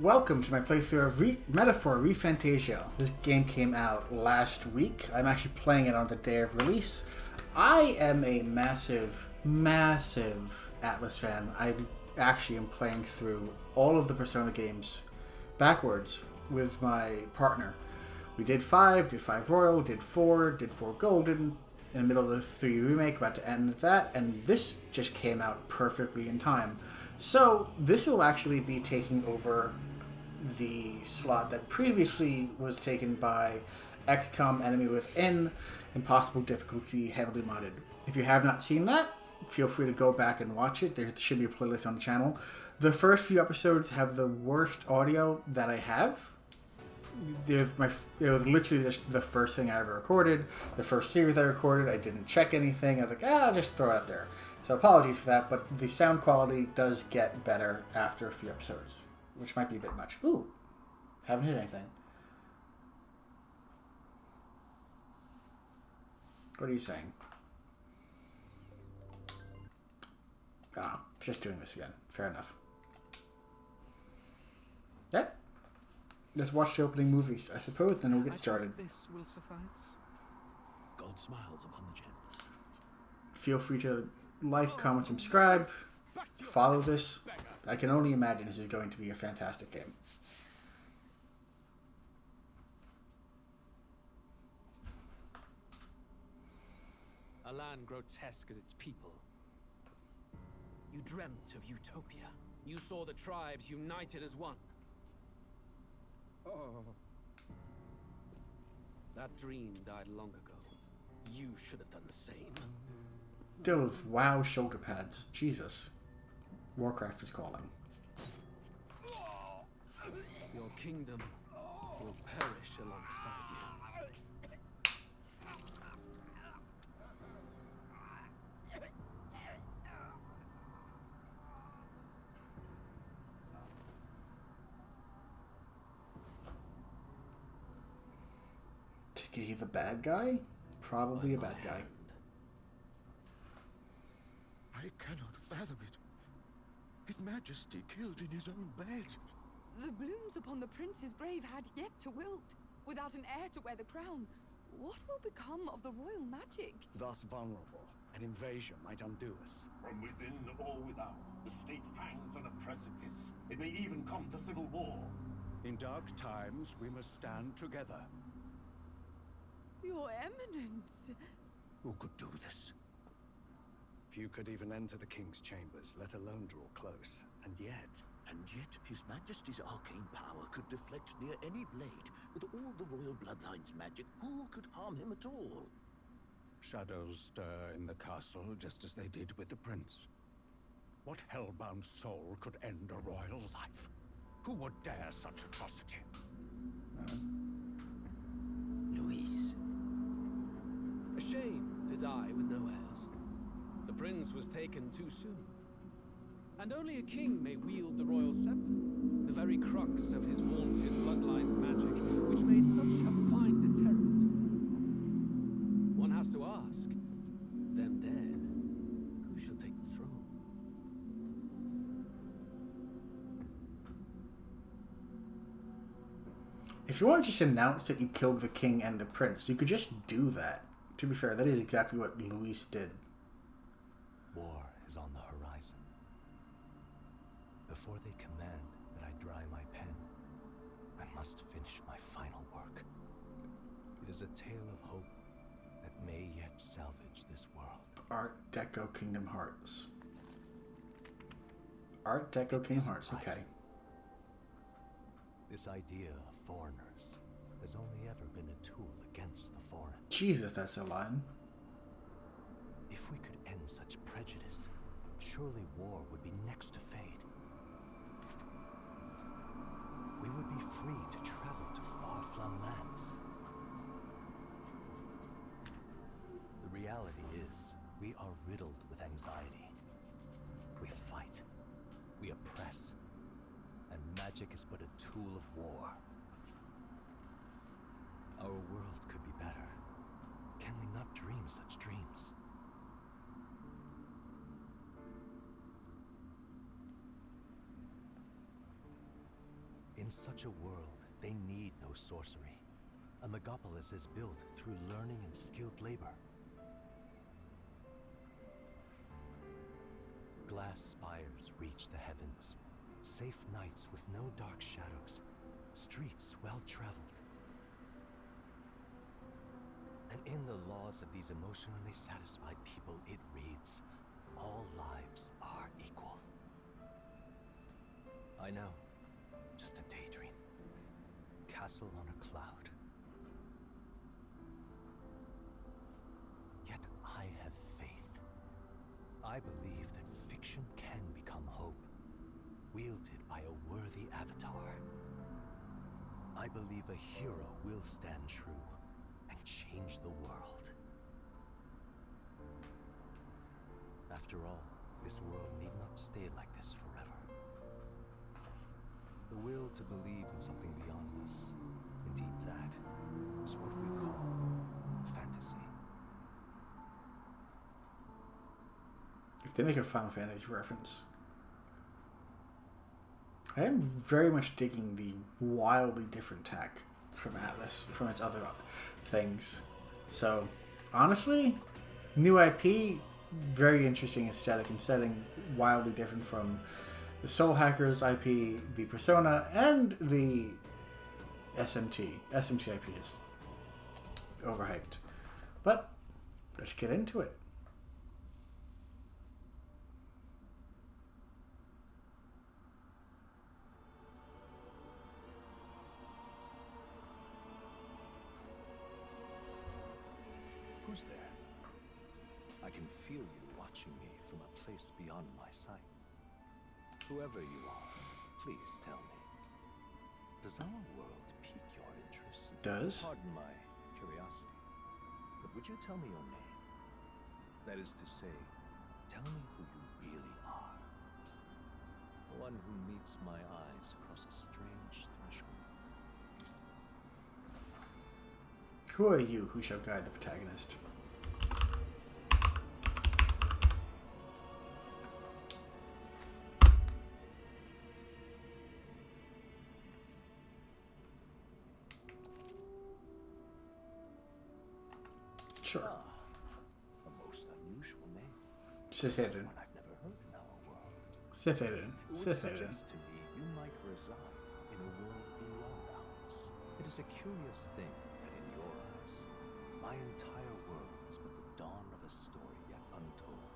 Welcome to my playthrough of Metaphor ReFantazio. This game came out last week. I'm actually playing it on the day of release. I am a massive Atlus fan. I actually am playing through all of the Persona games backwards with my partner. We did 5 Royal, did 4 Golden, in the middle of the 3 remake, about to end that, and this just came out perfectly in time. So this will actually be taking over the slot that previously was taken by XCOM Enemy Within, Impossible Difficulty, Heavily Modded. If you have not seen that, feel free to go back and watch it. There should be a playlist on the channel. The first few episodes have the worst audio that I have. It was literally just the first thing I ever recorded, the first series I recorded. I didn't check anything. I was like, I'll just throw it out there. So apologies for that, but the sound quality does get better after a few episodes, which might be a bit much. Ooh, haven't hit anything. What are you saying? Ah, just doing this again. Fair enough. Yep. Let's watch the opening movies, I suppose, then we'll get started. This will suffice. God smiles upon the gems. Feel free to like, comment, subscribe, follow this. I can only imagine this is going to be a fantastic game. A land grotesque as its people. You dreamt of utopia. You saw the tribes united as one. Oh. That dream died long ago. You should have done the same. Those WoW shoulder pads. Jesus. Warcraft is calling. Your kingdom will perish alongside you. Is he the bad guy? Probably a bad guy. I cannot fathom it. His Majesty killed in his own bed. The blooms upon the prince's grave had yet to wilt. Without an heir to wear the crown, what will become of the royal magic? Thus vulnerable, an invasion might undo us. From within or without, the state hangs on a precipice. It may even come to civil war. In dark times, we must stand together. Your Eminence! Who could do this? Few could even enter the king's chambers, let alone draw close. And yet His Majesty's arcane power could deflect near any blade. With all the royal bloodline's magic, who could harm him at all? shadows stir in the castle just as they did with the prince. What hellbound soul could end a royal life? Who would dare such atrocity? Luis. A shame to die with no heirs. The prince was taken too soon. And only a king may wield the royal scepter, the very crux of his vaunted bloodline's magic, which made such a fine deterrent. One has to ask, them dead, who shall take the throne? If you want to just announce that you killed the king and the prince, you could just do that. To be fair, that is exactly what Luis did. War is on the horizon. Before they command that I dry my pen, I must finish my final work. It is a tale of hope that may yet salvage this world. Art Deco Kingdom Hearts. Art Deco Kingdom Hearts, okay. This idea of foreigners has only ever been a tool against the foreign. Jesus, that's a line. If we could end such prejudice, surely war would be next to fade. We would be free to travel to far-flung lands. The reality is, we are riddled with anxiety. We fight, we oppress, and magic is but a tool of war. Our world could be better. Can we not dream such dreams? In such a world, they need no sorcery. A megapolis is built through learning and skilled labor. Glass spires reach the heavens, safe nights with no dark shadows, streets well-traveled. And in the laws of these emotionally satisfied people, it reads, all lives are equal. I know, just a daydream. Castle on a cloud. Yet I have faith. I believe that fiction can become hope, wielded by a worthy avatar. I believe a hero will stand true and change the world. After all, this world need not stay like this forever. The will to believe in something beyond us, indeed that, is what we call fantasy. If they make a Final Fantasy reference, I am very much digging the wildly different tech from Atlus, from its other things. So, honestly, new IP, very interesting aesthetic and setting, wildly different from the Soul Hackers IP, the Persona, and the SMT. SMT IP is overhyped. But, let's get into it. Who's there? I can feel you watching me from a place beyond my sight. Whoever you are, please tell me. Does our world pique your interest? Does? Pardon my curiosity, but would you tell me your name? That is to say, tell me who you really are. One who meets my eyes across a strange threshold. Who are you who shall guide the protagonist? Sure. A most unusual name. Sithidon. One I've never heard in our world. Sithidon. It would Sithidon. suggest to me you might reside in a world beyond ours. It is a curious thing that in your eyes, my entire world is but the dawn of a story yet untold.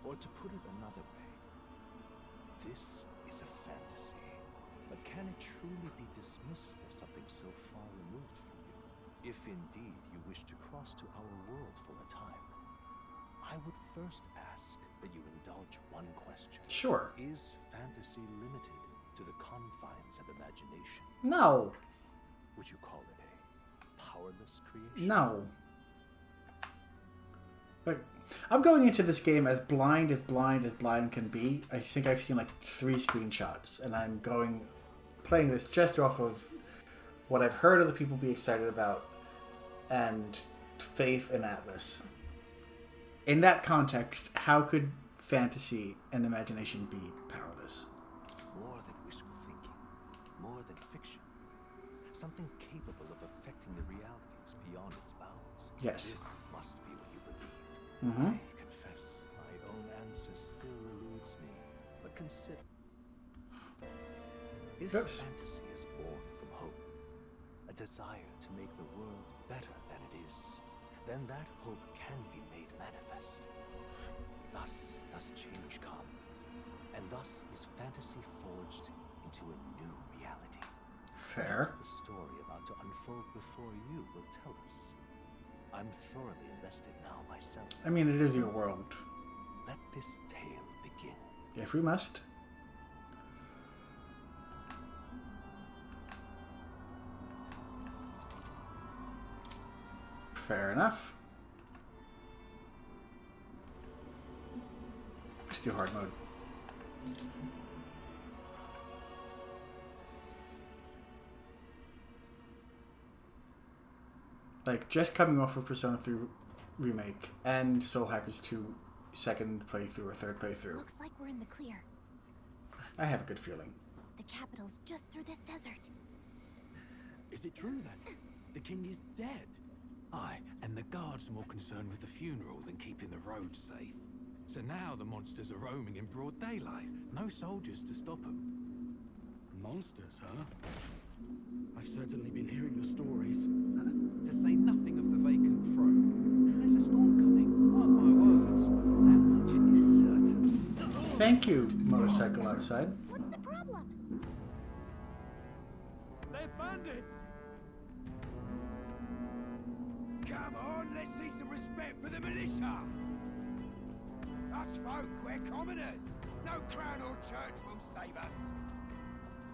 Or to put it another way, this is a fantasy. But can it truly be dismissed as something so far removed from you? If indeed you wish to cross to our world for a time, I would first ask that you indulge one question. Sure. Is fantasy limited to the confines of imagination? No. Would you call it a powerless creation? No. Like, I'm going into this game as blind can be. I think I've seen like 3 screenshots, and I'm playing this just off of what I've heard other people be excited about and faith in Atlus. In that context, how could fantasy and imagination be powerless? More than wishful thinking, more than fiction. Something capable of affecting the realities beyond its bounds. Yes. This must be what you believe. Mm-hmm. I confess my own answer still eludes me. But consider. If Yes. fantasy is born from hope, a desire to make the world better than it is, then that hope can be made manifest. Thus does change come, and thus is fantasy forged into a new reality. Fair. Perhaps the story about to unfold before you will tell us. I'm thoroughly invested now myself. I mean, it is your world. Let this tale begin. If we must. Fair enough. Let's do hard mode. Like, just coming off of Persona 3 Remake and Soul Hackers 2 second playthrough or third playthrough, Looks like we're in the clear. I have a good feeling. The the capital's just through this desert. Is it true then? The king is dead? Aye, and the guards are more concerned with the funeral than keeping the roads safe. So now the monsters are roaming in broad daylight. No soldiers to stop them. Monsters, huh? I've certainly been hearing the stories. To say nothing of the vacant throne. There's a storm coming, mark my words. That much is certain. Thank you, motorcycle outside. What's the problem? They're bandits! Come on, let's see some respect for the militia. Us folk, we're commoners. No crown or church will save us.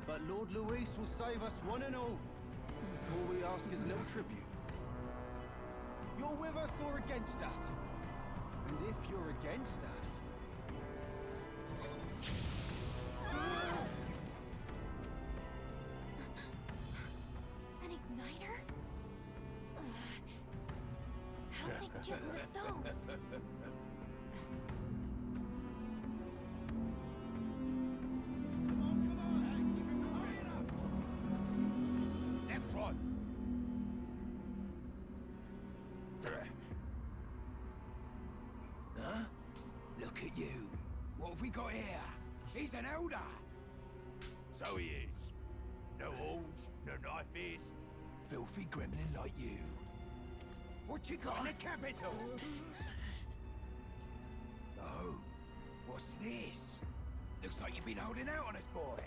But Lord Luis will save us one and all. All we ask is a little tribute. You're with us or against us? And if you're against us... An igniter? Ugh. How'd they get rid of those? Next one. Huh? Look at you. What have we got here? He's an elder. So he is. No horns, no knife-ears. Filthy gremlin like you. What you got in the capital? Oh, what's this? Looks like you've been holding out on us, boy.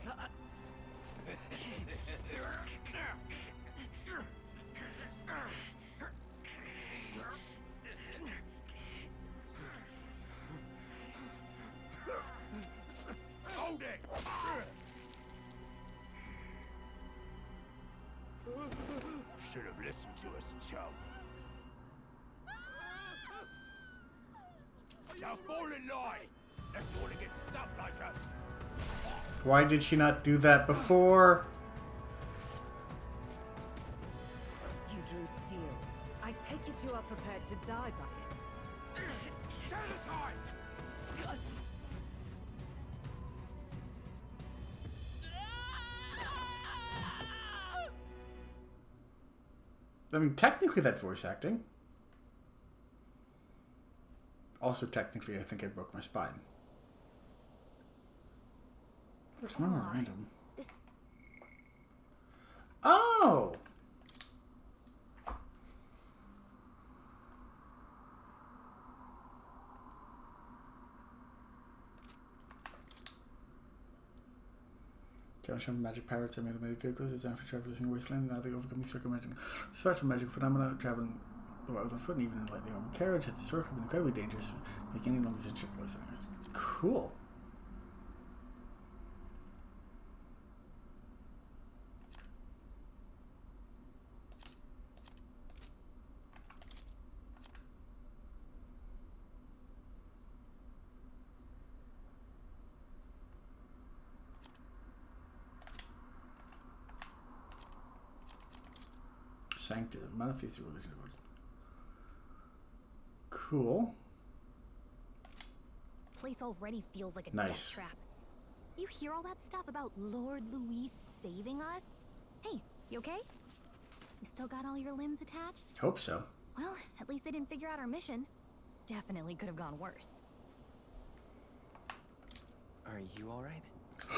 Hold it! Should have listened to us, chum. Now fall in line! Let's all get stuck like us. Why did she not do that before? You drew steel. I take it you are prepared to die by it. Stand aside! I mean, technically that's voice acting. Also, technically, I think I broke my spine. There's one more random. Oh! Show magic pirates and automated vehicles designed for traversing wasteland. Now they overcome circumventing sorts of magical phenomena, traveling the world on foot, and even in lightning armored carriage. At this work have been incredibly dangerous, making any long distance trip worth it. Cool. Sanctity, monotheistic religion. Cool. Place already feels like a Nice. death trap. You hear all that stuff about Lord Luis saving us? Hey, you okay? You still got all your limbs attached? Hope so. Well, at least they didn't figure out our mission. Definitely could have gone worse. Are you alright?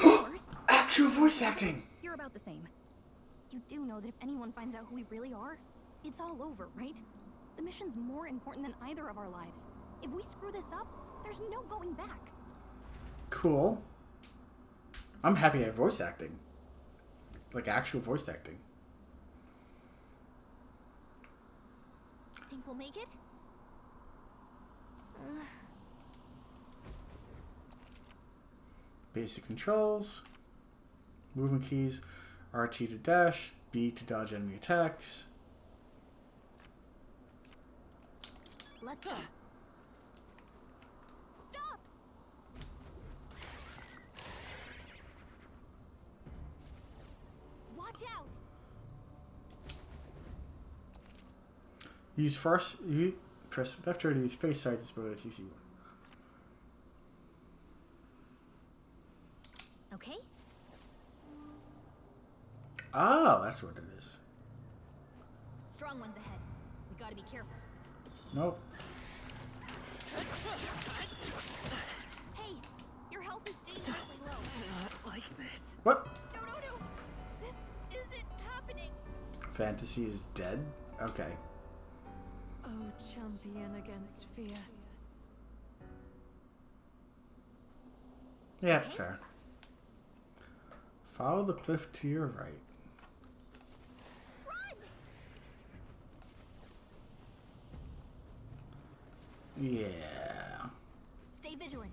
Worse? Actual voice acting! You're about the same. You do know that if anyone finds out who we really are, it's all over, right? The mission's more important than either of our lives. If we screw this up, there's no going back. Cool. I'm happy at voice acting. Like actual voice acting. Think we'll make it? Basic controls. Movement keys. RT to dash. B to dodge enemy attacks. Let's go. Stop! Watch out! Use first. You press left or to use face side disability. CC1. Okay. Oh, that's what it is. Strong ones ahead. We gotta be careful. Nope. Hey, your health is dangerously low. Not like this. What? No. This isn't happening. Fantasy is dead? Okay. Oh, champion against fear. Yeah, fair. Follow the cliff to your right. Run! Yeah. Stay vigilant.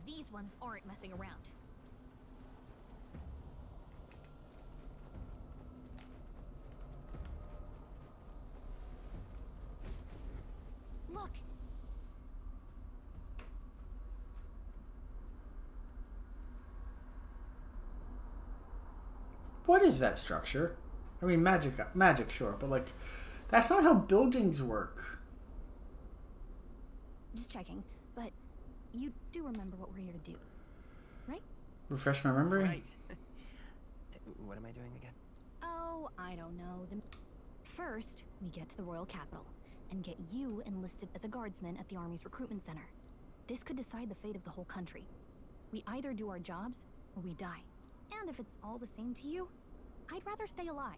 These ones aren't messing around. Look. What is that structure? I mean, magic, sure, but like, that's not how buildings work. Just checking, but you do remember what we're here to do, right? Refresh my memory? Right. What am I doing again? Oh, I don't know. First, we get to the royal capital and get you enlisted as a guardsman at the army's recruitment center. This could decide the fate of the whole country. We either do our jobs or we die. And if it's all the same to you, I'd rather stay alive.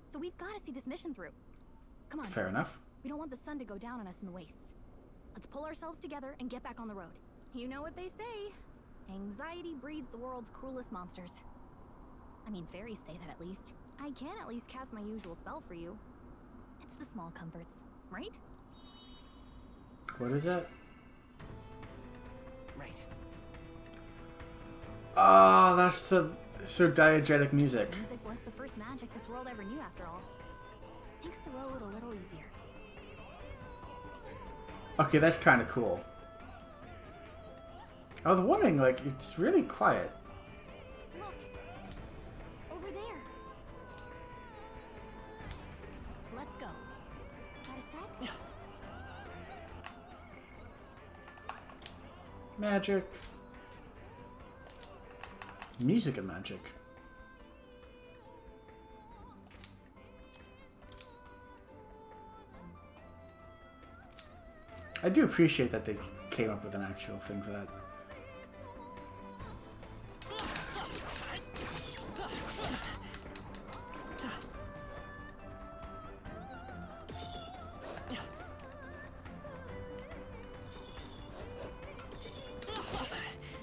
So we've got to see this mission through. Come on. Fair enough. We don't want the sun to go down on us in the wastes. Let's pull ourselves together and get back on the road. You know what they say. Anxiety breeds the world's cruelest monsters. I mean, fairies say that at least. I can at least cast my usual spell for you. It's the small comforts, right? What is that? Right. Oh, that's so diegetic music. Music was the first magic this world ever knew, after all. Makes the road a little easier. Okay, that's kind of cool. I was wondering, like, it's really quiet. Look! Over there! Let's go. Got a sec? Magic. Music and magic. I do appreciate that they came up with an actual thing for that.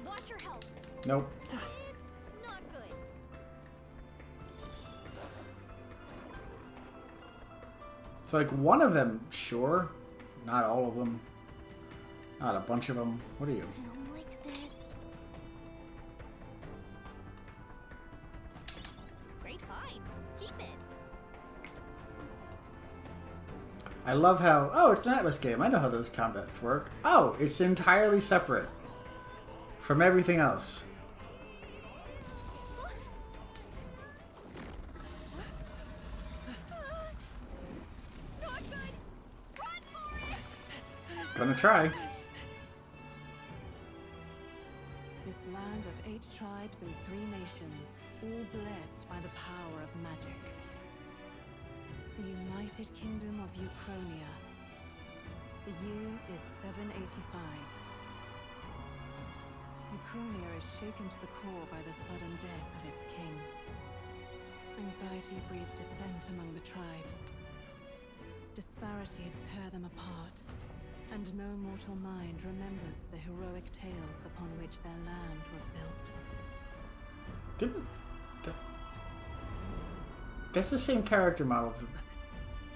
Watch your health. Nope. It's not good. It's like one of them, sure. Not all of them. Not a bunch of them. What are you? I don't like this. Great find. Keep it. I love how... Oh, it's an Atlus game. I know how those combats work. Oh, it's entirely separate from everything else. Not good. Run for it. Gonna try. This land of 8 tribes and 3 nations, all blessed by the power of magic. The United Kingdom of Uchronia. The year is 785. Uchronia is shaken to the core by the sudden death of its king. Anxiety breeds dissent among the tribes. Disparities tear them apart, and no mortal mind remembers the heroic tales upon which their land was built. Didn't... That's the same character model of the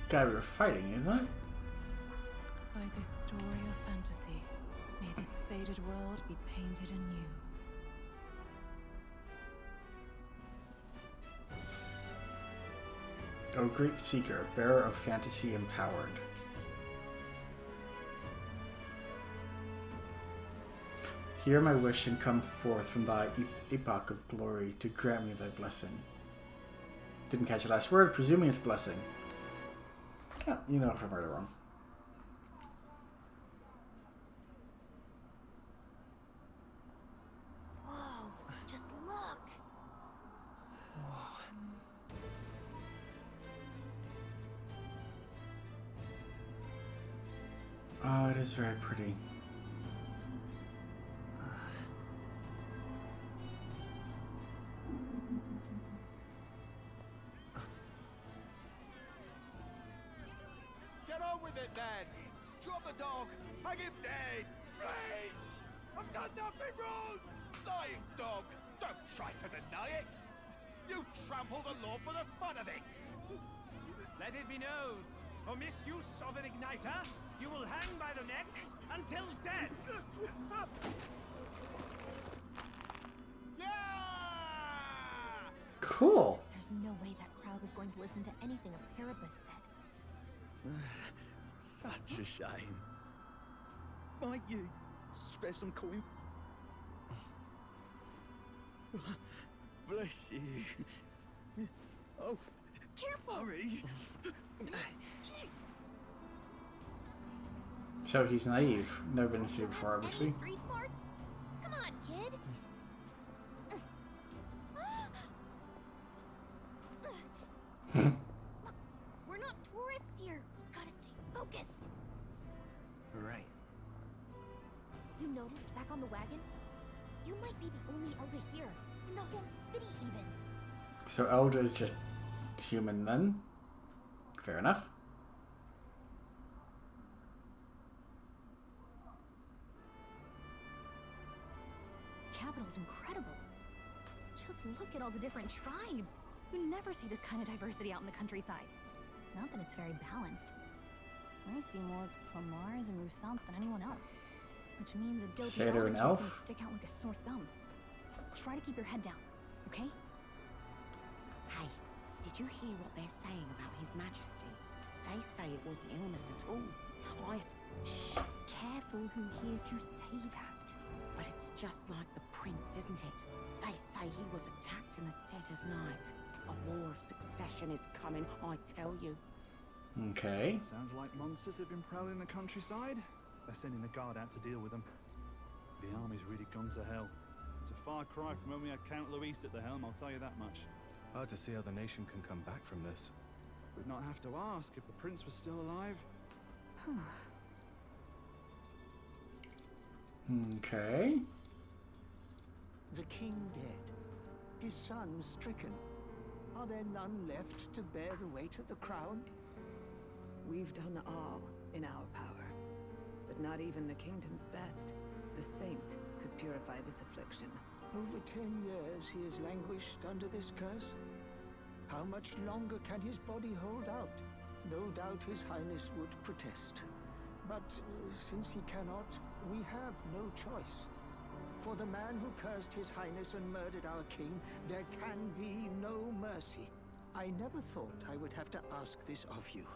guy we were fighting, isn't it? By this story of fantasy, may this faded world be painted anew. O great seeker, bearer of fantasy empowered. Hear my wish and come forth from thy epoch of glory to grant me thy blessing. Didn't catch the last word, presuming it's blessing. Yeah, you know if I'm right or wrong. Whoa, just look. Oh, it is very pretty. Get on with it, man! Drop the dog! Hang him dead! Please! I've done nothing wrong! Lying dog! Don't try to deny it! You trample the law for the fun of it! Let it be known, for misuse of an igniter, you will hang by the neck until dead. Yeah! Cool. There's no way that crowd was going to listen to anything a Parapus said. Such a shame. Might you spare some coin? Bless you. Oh, careful! Hurry. So he's naive. Never been to see before, obviously. Any street smarts? Come on, kid. Look, we're not tourists here. Gotta stay focused. Right. You noticed back on the wagon? You might be the only Elder here, in the whole city even. So Elder is just human then? Fair enough. Capital's incredible. Just look at all the different tribes. You never see this kind of diversity out in the countryside. Not that it's very balanced. I see more Plamars and Roussants than anyone else. Which means a dopey Satyr and elf elf? can stick out like a sore thumb. Try to keep your head down, okay? Hey, did you hear what they're saying about His Majesty? They say it wasn't illness at all. Shh, careful who hears you say that. But it's just like the prince, isn't it? They say he was attacked in the dead of night. A war of succession is coming, I tell you. Okay. Sounds like monsters have been prowling the countryside. They're sending the guard out to deal with them. The army's really gone to hell. It's a far cry from when we had Count Luis at the helm, I'll tell you that much. Hard to see how the nation can come back from this. We'd not have to ask if the prince was still alive. Okay. The king dead. His son stricken. Are there none left to bear the weight of the crown? We've done all in our power, but not even the kingdom's best. The saint could purify this affliction. Over 10 years he has languished under this curse. How much longer can his body hold out? No doubt His Highness would protest. But since he cannot, we have no choice. For the man who cursed His Highness and murdered our king, there can be no mercy. I never thought I would have to ask this of you.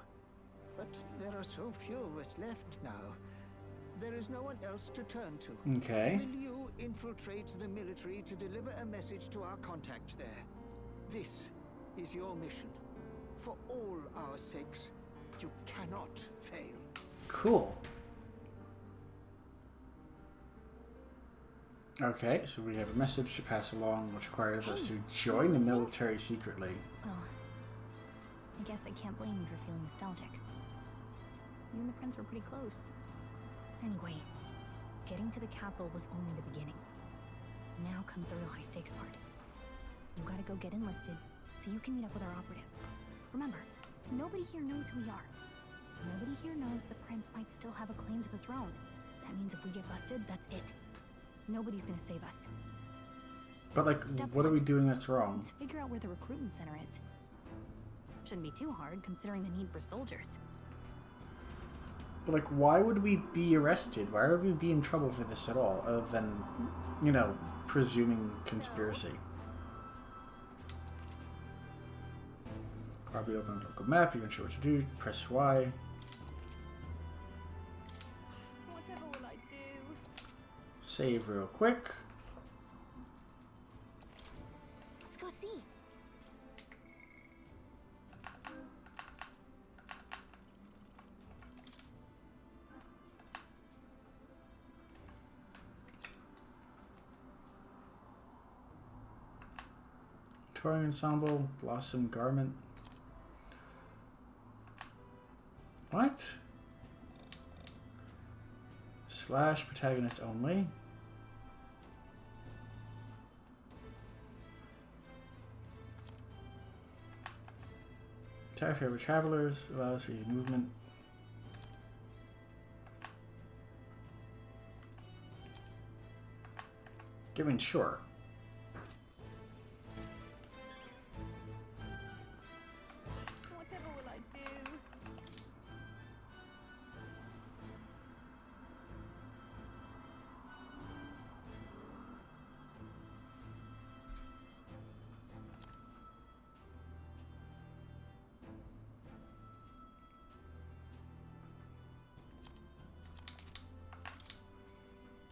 But there are so few of us left now. There is no one else to turn to. Okay. Will you infiltrate the military to deliver a message to our contact there? This is your mission. For all our sakes, you cannot fail. Cool. Okay, so we have a message to pass along which requires us to join the military secretly. Oh, I guess I can't blame you for feeling nostalgic. You and the prince were pretty close. Anyway, getting to the capital was only the beginning. Now comes the real high-stakes part. You gotta go get enlisted, so you can meet up with our operative. Remember, nobody here knows who we are. Nobody here knows the prince might still have a claim to the throne. That means if we get busted, that's it. Nobody's gonna save us. But like, what are we doing that's wrong? Let's figure out where the recruitment center is. Shouldn't be too hard, considering the need for soldiers. But like, why would we be arrested? Why would we be in trouble for this at all, other than, you know, presuming conspiracy? Probably open the local map. You can show what to do. Press Y. Whatever will I do? Save real quick. Let's go see. Touring ensemble, Blossom Garment. What? Slash protagonist only. Attack favorite travelers. Allows for easy movement. Given sure. Whatever will I do?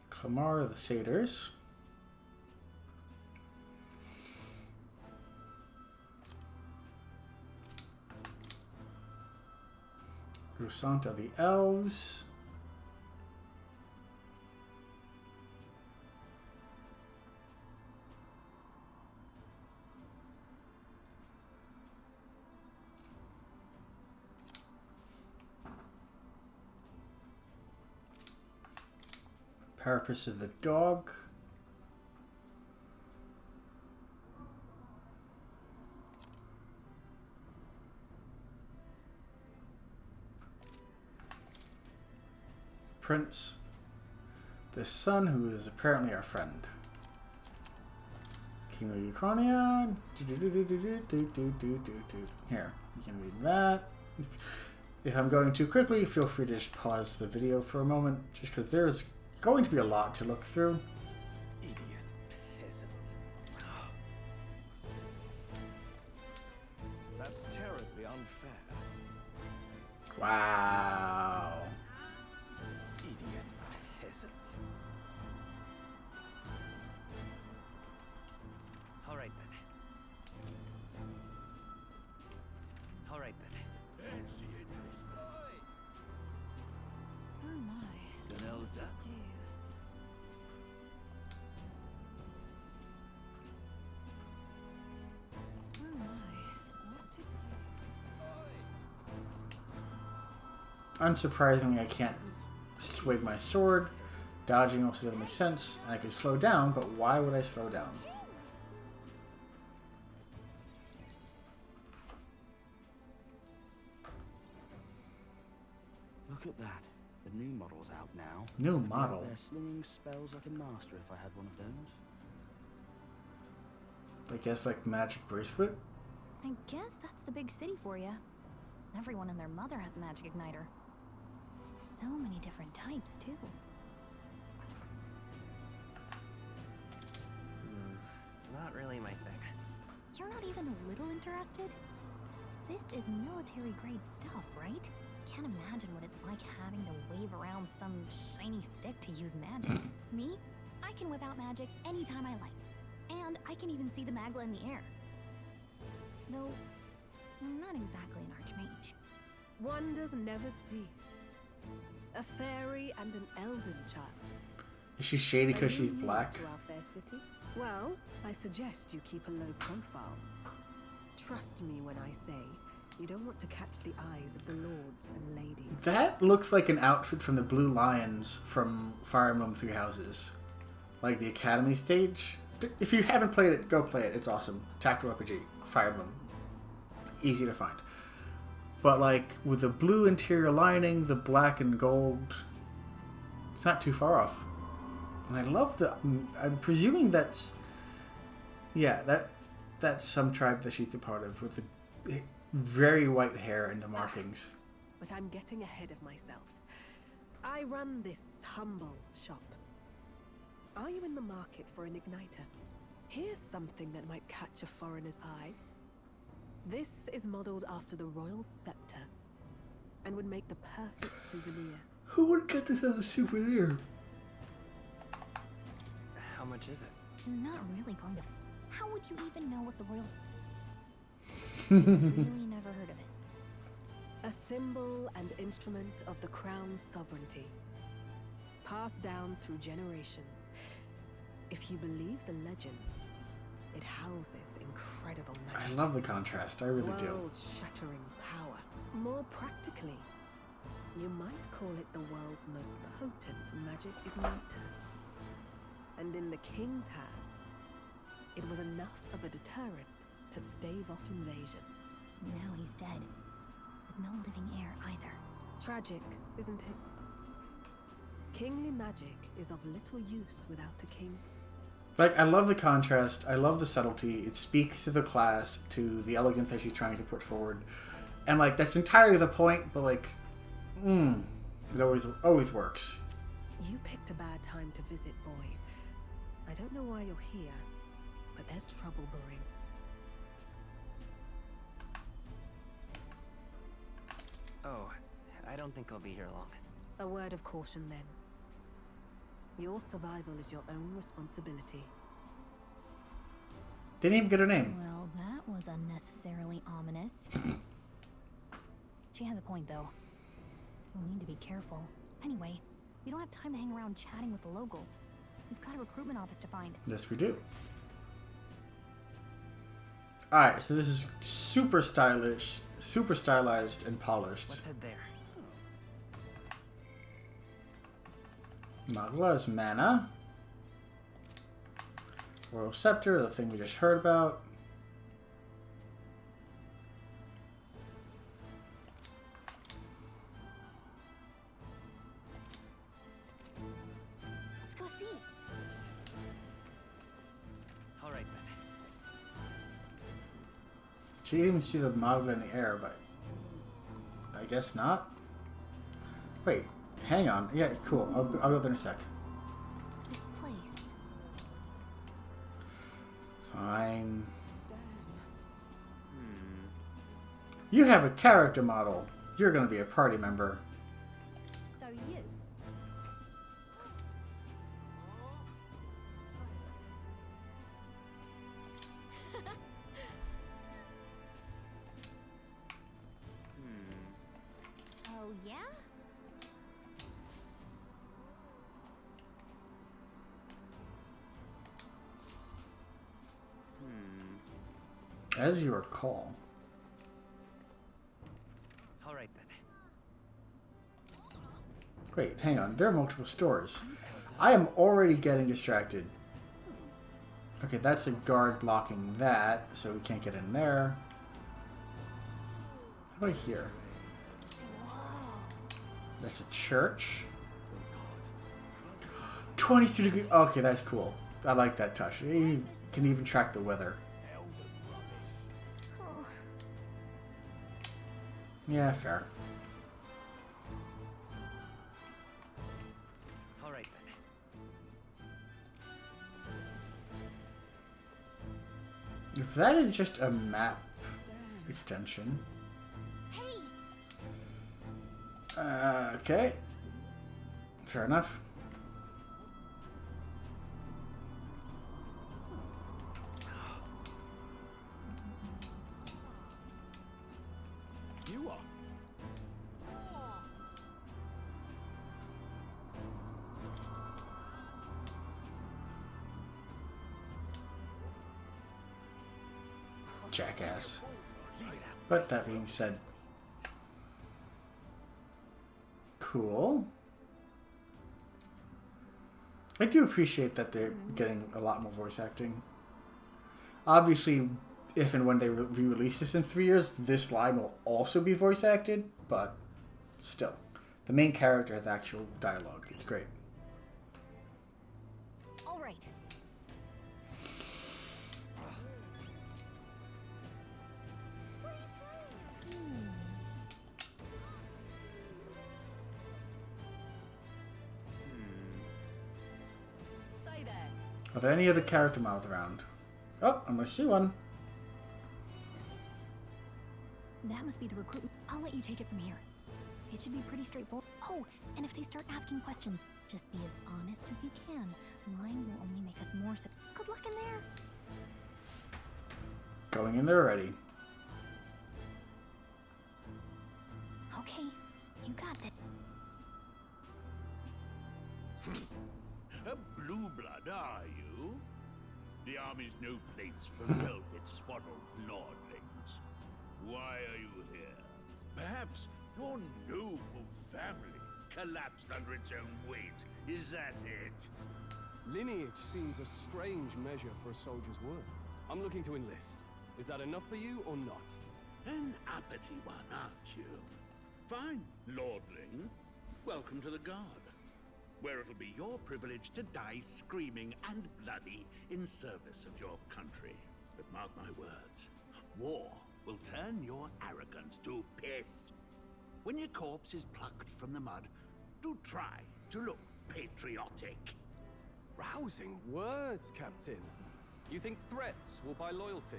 Klamar the Satyrs. Rusanta the Elves. Parapus of the Dog. Prince, the son who is apparently our friend. King of Ukrania. Here, you can read that. If I'm going too quickly, feel free to just pause the video for a moment, just because there's going to be a lot to look through. Idiot peasants. That's terribly unfair. Wow. Idiot peasants. All right then. All right then. Oh my. What to do? Oh my. What to do? Unsurprisingly, I can't swing my sword. Dodging also doesn't make sense. And I could slow down, but why would I slow down? Look at that. The new model's out now. New I'd be out model? there slinging spells like a master if I had one of those. I guess like magic bracelet? I guess that's the big city for you. Everyone and their mother has a magic igniter. So many different types, too. Not really my thing. You're not even a little interested? This is military-grade stuff, right? Can't imagine what it's like having to wave around some shiny stick to use magic. Me? I can whip out magic anytime I like. And I can even see the Magla in the air. Though, I'm not exactly an archmage. Wonders never cease. A fairy and an elden child. Is she shady because Are she's you new black? to our fair city? Well, I suggest you keep a low profile. Trust me when I say you don't want to catch the eyes of the lords and ladies. That looks like an outfit from the Blue Lions from Fire Emblem Three Houses. Like the Academy stage. If you haven't played it, go play it. It's awesome. Tactical RPG. Fire Emblem. Easy to find. But like with the blue interior lining, the black and gold, it's not too far off. And I love the... I'm presuming that's... Yeah, that's some tribe that she's a part of with the very white hair and the markings. But I'm getting ahead of myself. I run this humble shop. Are you in the market for an igniter? Here's something that might catch a foreigner's eye. This is modeled after the royal scepter and would make the perfect souvenir. Who would get this as a souvenir? How much is it? I'm not really going to... How would you even know what the royals... Really never heard of it. A symbol and instrument of the crown's sovereignty. Passed down through generations. If you believe the legends, it houses incredible magic. I love the contrast. I really do. World-shattering power. More practically, You might call it the world's most potent magic igniter. And in the king's hands, it was enough of a deterrent to stave off invasion. Now he's dead. But no living heir either. Tragic, isn't it? Kingly magic is of little use without a king. Like, I love the contrast. I love the subtlety. It speaks to the class, to the elegance that she's trying to put forward. And, like, that's entirely the point, but, like, it always works. You picked a bad time to visit, boy. I don't know why you're here, but there's trouble brewing. Oh, I don't think I'll be here long. A word of caution, then. Your survival is your own responsibility. Didn't even get her name. Well, that was unnecessarily ominous. She has a point, though. We'll need to be careful. Anyway, we don't have time to hang around chatting with the locals. We've got a recruitment office to find. Yes, we do. Alright, so this is super stylish, super stylized and polished. Let's head there. Magla's mana. Royal Scepter, the thing we just heard about. Let's go see. All right then. She didn't even see the Magla in the air, but I guess not. Wait, hang on. Yeah, cool. I'll go there in a sec. This place. Fine. You have a character model. You're going to be a party member. So you. Oh, yeah? As you recall. All right then. Wait, hang on. There are multiple stores. I am already getting distracted. Okay, that's a guard blocking that, so we can't get in there. How about here? That's a church. 23 degrees. Okay, that's cool. I like that touch. You can even track the weather. Yeah, fair. All right then. If that is just a map extension. Okay. Fair enough. You are. Jackass. But that being said, cool. I do appreciate that they're getting a lot more voice acting. Obviously, if and when they re-release this in 3 years, this line will also be voice acted, but still. The main character has actual dialogue. It's great. All right. Say there. Are there any other character models around? Oh, I'm gonna see one. That must be the recruitment. I'll let you take it from here. It should be pretty straightforward. Oh, and if they start asking questions, just be as honest as you can. Lying will only make us more so. Good luck in there. Going in there already. Okay, you got that. A blue blood, are you? The army's no place for velvet-swaddled lordlings. Why are you here? Perhaps Your noble family collapsed under its own weight. Is that it? Lineage seems a strange measure for a soldier's worth. I'm looking to enlist. Is that enough for you or not? An uppity one, aren't you? Fine, lordling. Welcome to the Guard, where it'll be your privilege to die screaming and bloody in service of your country. But mark my words, war will turn your arrogance to piss. When your corpse is plucked from the mud, do try to look patriotic. Rousing words, Captain. You think threats will buy loyalty?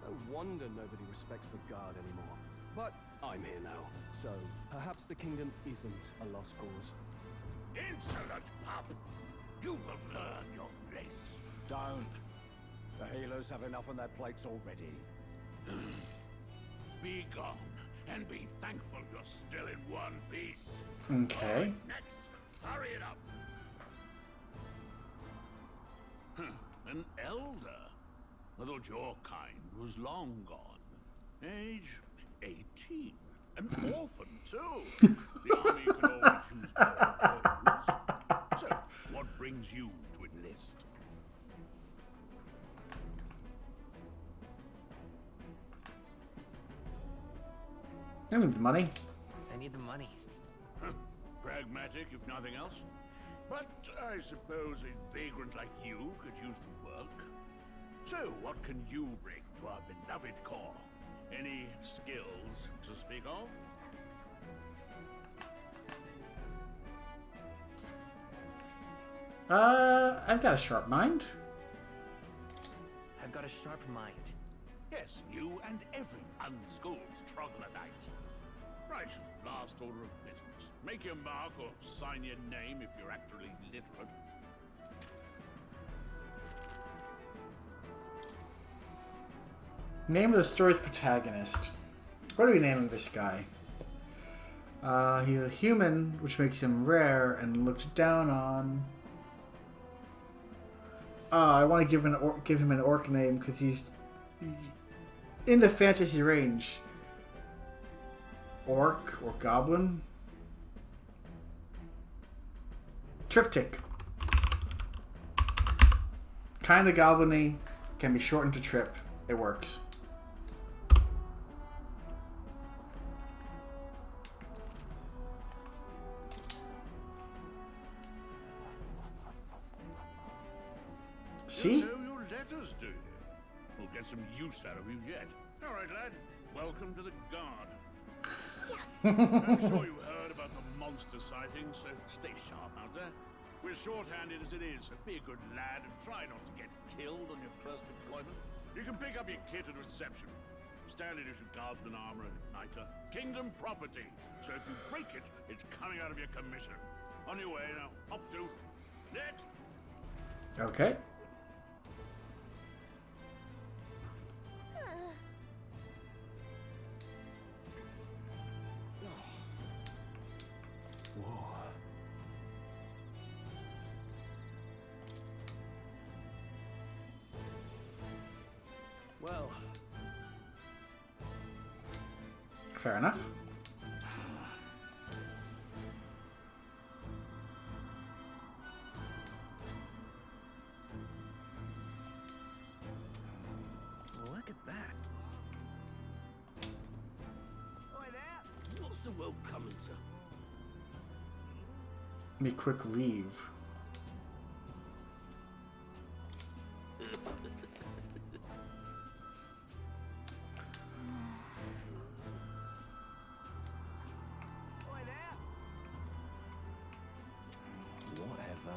No wonder nobody respects the Guard anymore. But I'm here now, so perhaps the kingdom isn't a lost cause. Insolent pup! You will learn your place. Don't. The healers have enough on their plates already. Be gone, and be thankful you're still in one piece. Okay. All right, next, hurry it up. An elder? I thought your kind was long gone. Age 18. An orphan, too. The army can only choose those. So, what brings you to enlist? I need the money. I need the money. Pragmatic, if nothing else. But I suppose a vagrant like you could use the work. So, what can you bring to our beloved corps? Any skills to speak of? I've got a sharp mind. I've got a sharp mind. Yes, you and every unschooled troglodyte. Right, last order of business. Make your mark or sign your name if you're actually literate. Name of the story's protagonist. What are we naming this guy? He's a human, which makes him rare and looked down on. I want to give him an orc name because he's in the fantasy range. Orc or goblin. Triptych. Kind of goblin-y, can be shortened to trip. It works. See? You know your letters, do you? We'll get some use out of you yet. All right, lad. Welcome to the Guard. Yes! I'm sure you heard about the monster sightings, so stay sharp out there. We're short-handed as it is, so be a good lad and try not to get killed on your first deployment. You can pick up your kit at reception. Standard issue guardsman armor and igniter. Kingdom property. So if you break it, it's coming out of your commission. On your way now. Up to. Next! Okay. Well, fair enough. Look at that. Oi there! What's the world coming to? Let me quick reeve. Oi there! Whatever.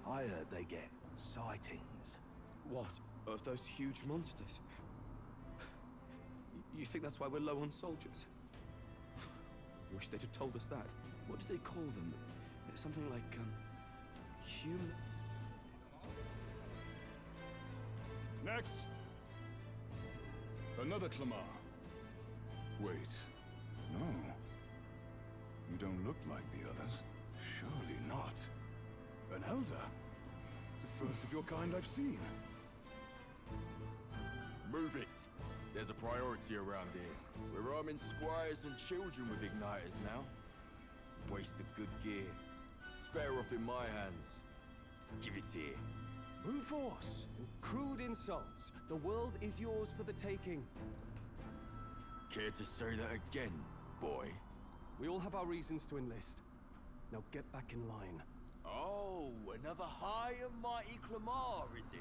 I heard they get sightings. what? Of those huge monsters? You think that's why we're low on soldiers? I wish they'd have told us that. What do they call them? Something like, human... Next. Another Clamar. Wait. No. You don't look like the others. Surely not. An elder? The first of your kind I've seen. Move it. There's a priority around here. We're arming squires and children with igniters now. Waste of good gear. It's better off in my hands. Give it here. Brute force and crude insults. The world is yours for the taking. Care to say that again, boy? We all have our reasons to enlist. Now get back in line. Oh, another high and mighty Clamar, is it?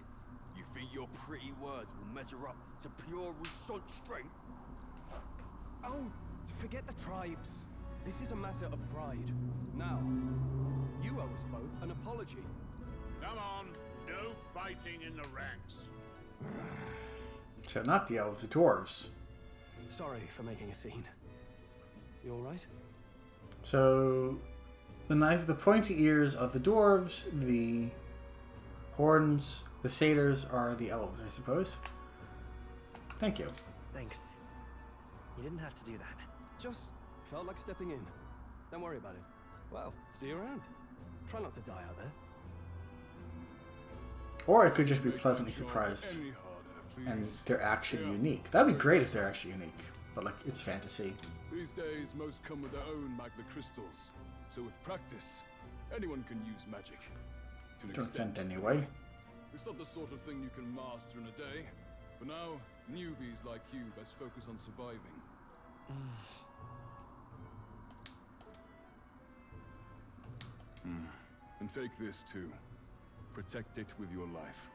You think your pretty words will measure up to pure Rousseau strength? Oh, forget the tribes. This is a matter of pride. Now, you owe us both an apology. Come on, no fighting in the ranks. So not the elves, the dwarves. Sorry for making a scene. You alright? So the pointy ears are the dwarves, the horns, the satyrs are the elves, I suppose. Thank you. Thanks. You didn't have to do that. Just felt like stepping in. Don't worry about it. Well, see you around. Try not to die out there. Or I could just be pleasantly surprised and they're actually unique. That'd be great if they're actually unique, but like, it's fantasy. These days, most come with their own magna crystals. So with practice, anyone can use magic. To an extent anyway. It's not the sort of thing you can master in a day. For now, newbies like you best focus on surviving. And take this too. Protect it with your life.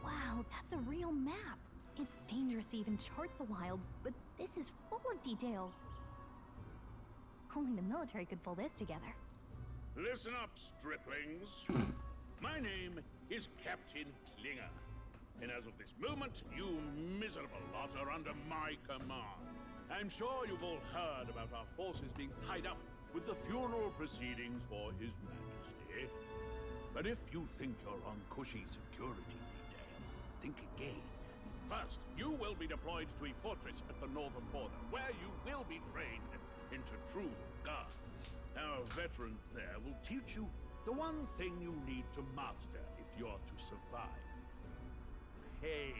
Wow, that's a real map. It's dangerous to even chart the wilds, but this is full of details. Only the military could pull this together. Listen up, striplings. My name is Captain Klinger. And as of this moment, you miserable lot are under my command. I'm sure you've all heard about our forces being tied up with the funeral proceedings for His Majesty. But if you think you're on cushy security detail, think again. First, you will be deployed to a fortress at the northern border, where you will be trained into true guards. Our veterans there will teach you the one thing you need to master if you're to survive. Hey.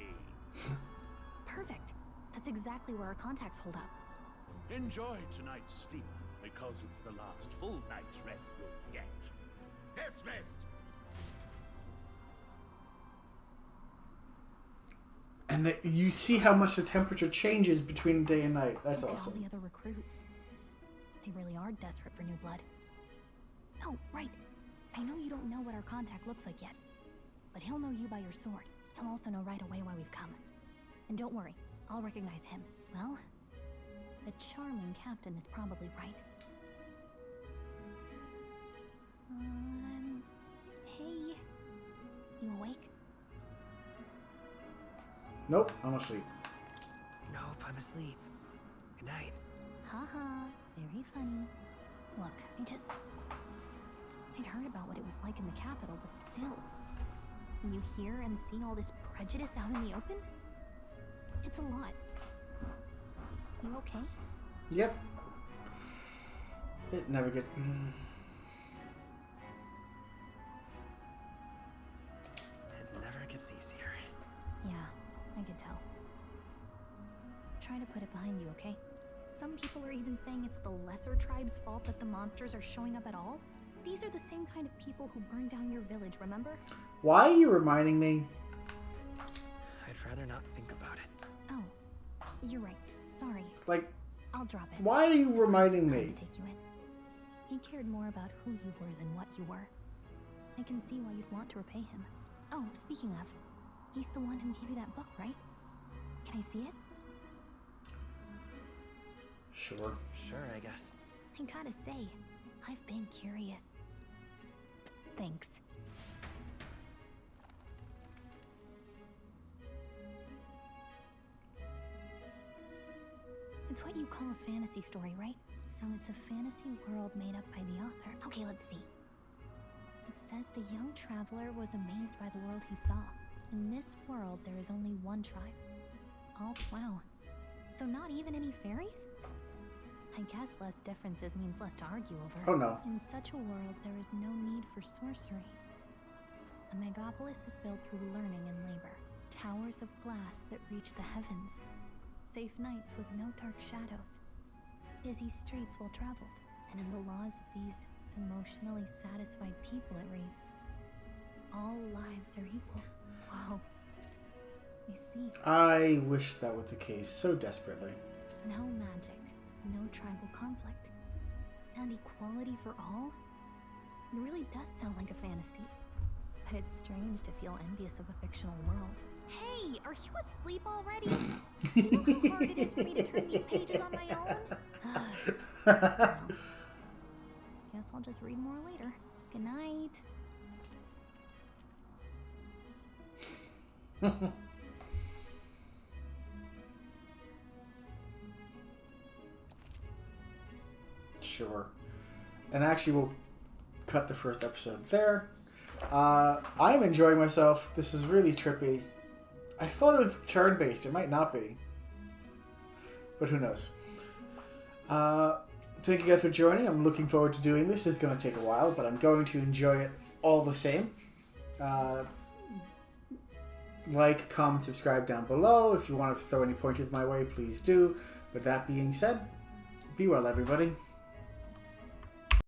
Perfect. That's exactly where our contacts hold up. Enjoy tonight's sleep, because it's the last full night's rest you'll get. Dismissed! And you see how much the temperature changes between day and night. That's Look awesome. at all the other recruits. They really are desperate for new blood. Oh, right. I know you don't know what our contact looks like yet, but he'll know you by your sword. He'll also know right away why we've come. And don't worry, I'll recognize him. Well, the charming captain is probably right. Hey, you awake? Nope, I'm asleep. Nope, I'm asleep. Good night. Haha, very funny. Look, I'd heard about what it was like in the capital, but still. When you hear and see all this prejudice out in the open, it's a lot. You okay? Yep. It never gets... It never gets easier. Yeah, I could tell. Try to put it behind you, okay? Some people are even saying it's the lesser tribe's fault that the monsters are showing up at all. These are the same kind of people who burned down your village, remember? Why are you reminding me? I'd rather not think about it. Oh, you're right. Sorry. Like, I'll drop it. why are you reminding Let's me? take you in. He cared more about who you were than what you were. I can see why you'd want to repay him. Oh, speaking of, he's the one who gave you that book, right? Can I see it? Sure. Sure, I guess. I gotta say, I've been curious. Thanks. It's what you call a fantasy story, right? So it's a fantasy world made up by the author. Okay, let's see. It says the young traveler was amazed by the world he saw. In this world, there is only one tribe. Oh, wow. So not even any fairies? I guess less differences means less to argue over. Oh no. In such a world, there is no need for sorcery. A megapolis is built through learning and labor. Towers of glass that reach the heavens. Safe nights with no dark shadows. Busy streets well traveled. And in the laws of these emotionally satisfied people, it reads, all lives are equal. Whoa. I see. I wish that were the case so desperately. No magic, no tribal conflict, and equality for all? It really does sound like a fantasy. But it's strange to feel envious of a fictional world. Hey, are you asleep already? Do you know how hard it is for me to turn these pages on my own? Well, guess I'll just read more later. Good night. Sure. And actually, we'll cut the first episode there. I'm enjoying myself. This is really trippy. I thought it was turn-based. It might not be. But who knows. Thank you guys for joining. I'm looking forward to doing this. It's going to take a while, but I'm going to enjoy it all the same. Like, comment, subscribe down below. If you want to throw any pointers my way, please do. With that being said, be well, everybody.